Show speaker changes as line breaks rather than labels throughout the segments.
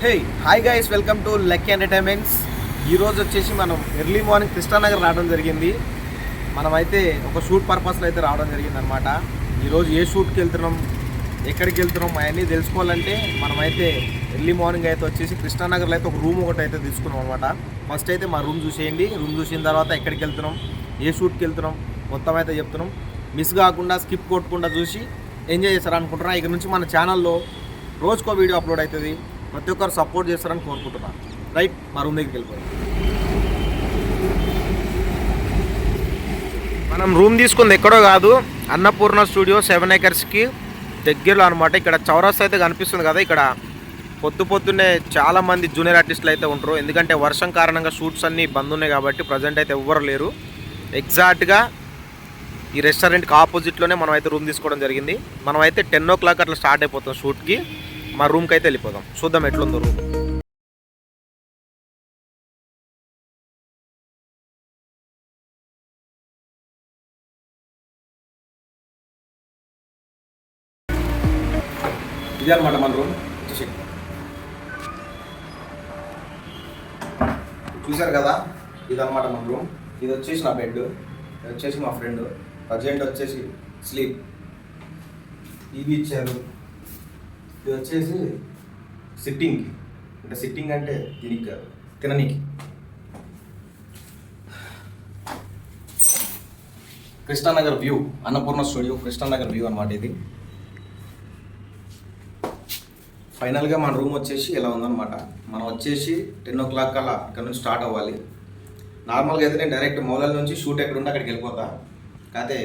Hey hi guys, welcome to lucky entertainments. ఈరోజు వచ్చేసి మనం ఎర్లీ మార్నింగ్ కృష్ణానగర్ రావడం జరిగింది. మనమైతే ఒక షూట్ పర్పస్లో అయితే రావడం జరిగింది అనమాట. ఈరోజు ఏ షూట్కి వెళ్తున్నాం, ఎక్కడికి వెళ్తున్నాం అవన్నీ తెలుసుకోవాలంటే మనమైతే ఎర్లీ మార్నింగ్ అయితే వచ్చేసి కృష్ణానగర్లో అయితే ఒక రూమ్ ఒకటి అయితే తీసుకున్నాం అనమాట. ఫస్ట్ అయితే మా రూమ్ చూసేయండి. రూమ్ చూసిన తర్వాత ఎక్కడికి వెళ్తున్నాం, ఏ షూట్కి వెళ్తున్నాం మొత్తం అయితే చెప్తున్నాం. మిస్ కాకుండా స్కిప్ కొట్టకుండా చూసి ఎంజాయ్ చేస్తారనుకుంటున్నా. ఇక నుంచి మన ఛానల్లో రోజుకో వీడియో అప్లోడ్ అవుతుంది. ప్రతి ఒక్కరు సపోర్ట్ చేస్తారని కోరుకుంటున్నాను. రైట్, మా రూమ్ దగ్గరికి వెళ్ళిపోయాం. మనం రూమ్ తీసుకుంది ఎక్కడో కాదు, అన్నపూర్ణ స్టూడియో 7 acresకి దగ్గరలో అనమాట. ఇక్కడ చౌరస్తా అయితే కనిపిస్తుంది కదా, ఇక్కడ పొద్దున్నే చాలామంది జూనియర్ ఆర్టిస్టులు అయితే ఉంటారు. ఎందుకంటే వర్షం కారణంగా షూట్స్ అన్నీ బంద్ ఉన్నాయి కాబట్టి ప్రజెంట్ అయితే ఎవ్వరు లేరు. ఎగ్జాక్ట్గా ఈ రెస్టారెంట్కి ఆపోజిట్లోనే మనం అయితే రూమ్ తీసుకోవడం జరిగింది. మనం అయితే 10 o'clock అట్లా స్టార్ట్ అయిపోతాం షూట్కి. మా రూమ్కి అయితే వెళ్ళిపోదాం, చూద్దాం ఎట్లుందో రూమ్. ఇదే అనమాట మన రూమ్. చూసారు కదా, ఇదనమాట మన రూమ్. ఇది వచ్చేసి నా బెడ్, ఇది వచ్చేసి మా ఫ్రెండ్. ప్రజెంట్ వచ్చేసి స్లీప్. ఇవి ఇచ్చారు. ఇది వచ్చేసి సిట్టింగ్కి, అంటే సిట్టింగ్ అంటే దీనికి కాదు, తిననీకి. Krishnanagar view, Annapurna studio Krishnanagar view అనమాట ఇది. ఫైనల్గా మన రూమ్ వచ్చేసి ఇలా ఉందన్నమాట. మనం వచ్చేసి 10 o'clock అలా ఇక్కడ నుంచి స్టార్ట్ అవ్వాలి. నార్మల్గా అయితే నేను డైరెక్ట్ మౌలాల నుంచి షూట్ ఎక్కడ ఉంటే అక్కడికి వెళ్ళిపోతా. కాకపోతే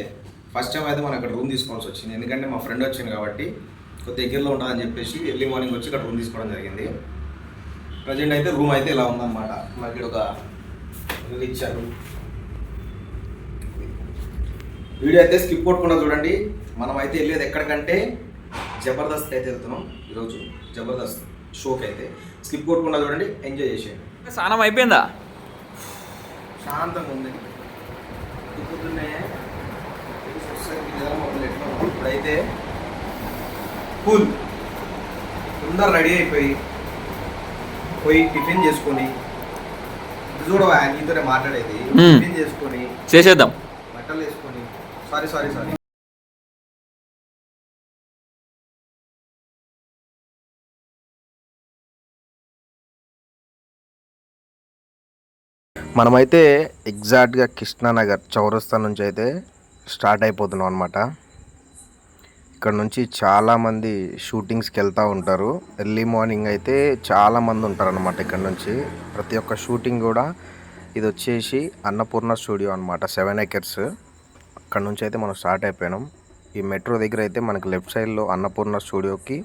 ఫస్ట్ టైం అయితే మనం ఇక్కడ రూమ్ తీసుకోవాల్సి వచ్చింది. ఎందుకంటే మా ఫ్రెండ్ వచ్చింది కాబట్టి కొద్ది దగ్గరలో ఉంటుందని చెప్పేసి ఎర్లీ మార్నింగ్ వచ్చి ఇక్కడ రూమ్ తీసుకోవడం జరిగింది. ప్రజెంట్ అయితే రూమ్ అయితే ఇలా ఉందన్నమాట. మనకి ఒక ఇల్లు ఇచ్చారు. వీడియో అయితే స్కిప్ కొట్టకుండా చూడండి. మనం అయితే వెళ్ళేది ఎక్కడికంటే జబర్దస్త్ అయితే వెళ్తున్నాం ఈరోజు. జబర్దస్త్ షోకి అయితే స్కిప్ కొట్టకుండా చూడండి, ఎంజాయ్ చేసేయండి.
స్నానం అయిపోయిందా?
శాంతంగా ఉంది. పొద్దున్నే ఇప్పుడైతే కూల్ అందరూ రెడీ అయిపోయి పోయి టిఫిన్ చేసుకొని, చూడవా నీతోనే మాట్లాడేది, టిఫిన్ చేసుకొని
చేసేద్దాం,
బట్టలు వేసుకొని. సారీ మనమైతే ఎగ్జాక్ట్గా కృష్ణానగర్ చౌరస్తా నుంచి అయితే స్టార్ట్ అయిపోతున్నాం అనమాట. ఇక్కడ నుంచి చాలామంది షూటింగ్స్కి వెళ్తూ ఉంటారు. ఎర్లీ మార్నింగ్ అయితే చాలామంది ఉంటారనమాట. ఇక్కడ నుంచి ప్రతి ఒక్క షూటింగ్ కూడా. ఇది వచ్చేసి అన్నపూర్ణ స్టూడియో అనమాట, 7 acres. అక్కడ నుంచి అయితే మనం స్టార్ట్ అయిపోయినాం. ఈ మెట్రో దగ్గర అయితే మనకి లెఫ్ట్ సైడ్లో అన్నపూర్ణ స్టూడియోకి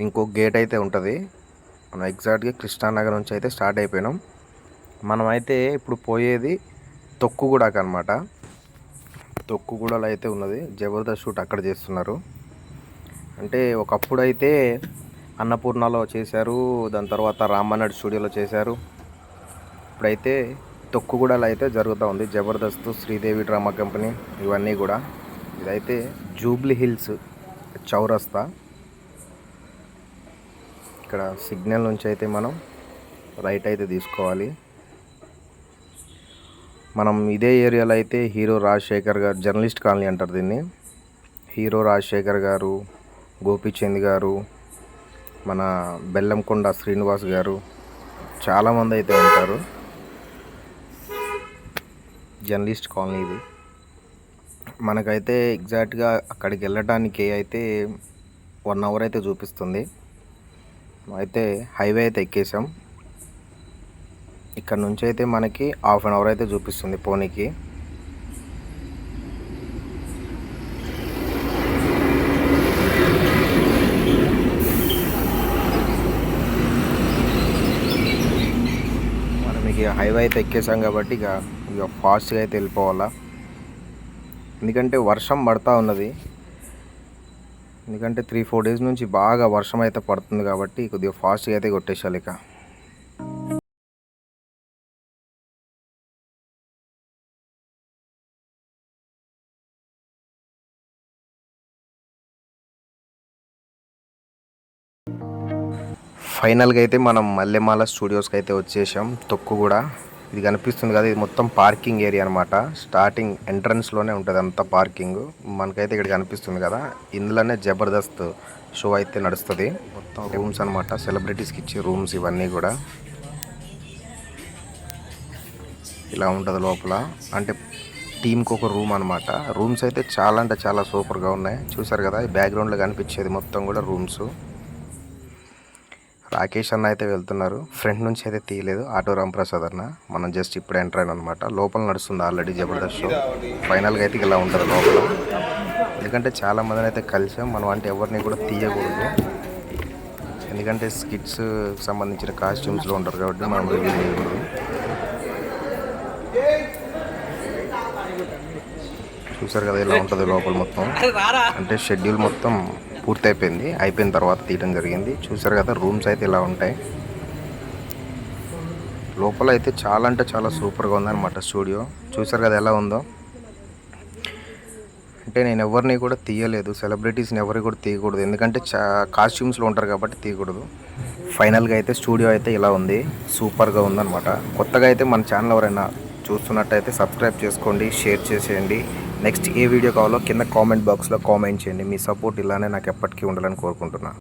ఇంకో గేట్ అయితే ఉంటుంది. మనం ఎగ్జాక్ట్గా కృష్ణానగర్ నుంచి అయితే స్టార్ట్ అయిపోయినాం. మనమైతే ఇప్పుడు పోయేది తొక్కుగూడకు అనమాట. తొక్కుగూడలో అయితే ఉన్నది జబర్దస్త్ షూట్, అక్కడ చేస్తున్నారు. అంటే ఒకప్పుడు అయితే అన్నపూర్ణలో చేశారు, దాని తర్వాత రామన్నడ్ స్టూడియోలో చేశారు. ఇప్పుడైతే తొక్కుగూడలో అయితే జరుగుతూ ఉంది జబర్దస్త్, శ్రీదేవి డ్రామా కంపెనీ ఇవన్నీ కూడా. ఇదైతే జూబ్లీ హిల్స్ చౌరస్తా. ఇక్కడ సిగ్నల్ నుంచి అయితే మనం రైట్ అయితే తీసుకోవాలి. మనం ఇదే ఏరియాలో అయితే హీరో రాజశేఖర్ గారు, జర్నలిస్ట్ కాలనీ అంటారు దీన్ని, హీరో రాజశేఖర్ గారు, గోపీచంద్ గారు, మన బెల్లంకొండ శ్రీనివాస్ గారు, చాలామంది అయితే ఉంటారు. జర్నలిస్ట్ కాలనీ ఇది. మనకైతే ఎగ్జాక్ట్గా అక్కడికి వెళ్ళడానికి అయితే 1 hour అయితే చూపిస్తుంది. అయితే హైవే అయితే ఎక్కేసాం. ఇక్కడ నుంచి అయితే మనకి 1/2 hour అయితే చూపిస్తుంది పోనీకి. మనం ఇక హైవే అయితే ఎక్కేసాం కాబట్టి ఇక ఫాస్ట్గా అయితే వెళ్ళిపోవాలా. ఎందుకంటే వర్షం పడుతూ ఉన్నది. ఎందుకంటే 3-4 days నుంచి బాగా వర్షం అయితే పడుతుంది కాబట్టి కొద్దిగా ఫాస్ట్గా అయితే కొట్టేసాలి. ఇక ఫైనల్గా అయితే మనం మల్లెమాల స్టూడియోస్కి అయితే వచ్చేసాం. తొక్కు కూడా ఇది కనిపిస్తుంది కదా, ఇది మొత్తం పార్కింగ్ ఏరియా అనమాట. స్టార్టింగ్ ఎంట్రన్స్లోనే ఉంటుంది అంతా పార్కింగ్. మనకైతే ఇక్కడ కనిపిస్తుంది కదా, ఇందులోనే జబర్దస్త్ షో అయితే నడుస్తుంది. మొత్తం రూమ్స్ అనమాట, సెలబ్రిటీస్కి ఇచ్చే రూమ్స్ ఇవన్నీ కూడా. ఇలా ఉంటుంది లోపల, అంటే టీంకి ఒక రూమ్ అనమాట. రూమ్స్ అయితే చాలా అంటే చాలా సూపర్గా ఉన్నాయి. చూసారు కదా, ఈ బ్యాక్గ్రౌండ్లో కనిపించేది మొత్తం కూడా రూమ్స్. రాకేష్ అన్న అయితే వెళ్తున్నారు, ఫ్రంట్ నుంచి అయితే తీయలేదు. ఆటో రాంప్రసాద్ అన్న, మనం జస్ట్ ఇప్పుడు ఎంటర్ అయిన అనమాట. లోపల నడుస్తుంది ఆల్రెడీ జబర్దస్త్ షో. ఫైనల్గా అయితే ఇలా ఉంటుంది లోపల. ఎందుకంటే చాలా మందిని అయితే కలిసాం మనం, అంటే ఎవరిని కూడా తీయకూడదు. ఎందుకంటే స్కిట్స్ సంబంధించిన కాస్ట్యూమ్స్లో ఉంటారు కాబట్టి మనం రివ్యూ చేయకూడదు. చూసారు కదా ఇలా ఉంటుంది లోపల మొత్తం. అంటే షెడ్యూల్ మొత్తం పూర్తయిపోయింది, అయిపోయిన తర్వాత తీయడం జరిగింది. చూసారు కదా, రూమ్స్ అయితే ఇలా ఉంటాయి. లోపల అయితే చాలా అంటే చాలా సూపర్గా ఉందన్నమాట స్టూడియో. చూసారు కదా ఎలా ఉందో. అంటే నేను ఎవరిని కూడా తీయలేదు, సెలబ్రిటీస్ని ఎవరిని కూడా తీయకూడదు, ఎందుకంటే కాస్ట్యూమ్స్లో ఉంటారు కాబట్టి తీయకూడదు. ఫైనల్గా అయితే స్టూడియో అయితే ఇలా ఉంది, సూపర్గా ఉందన్నమాట. కొత్తగా అయితే మన ఛానల్ ఎవరైనా చూస్తున్నట్టయితే సబ్స్క్రైబ్ చేసుకోండి, షేర్ చేసేయండి. నెక్స్ట్ ఏ వీడియో కావాలో కింద కామెంట్ బాక్స్లో కామెంట్ చేయండి. మీ సపోర్ట్ ఇలానే నాకు ఎప్పటికీ ఉండాలని కోరుకుంటున్నాను.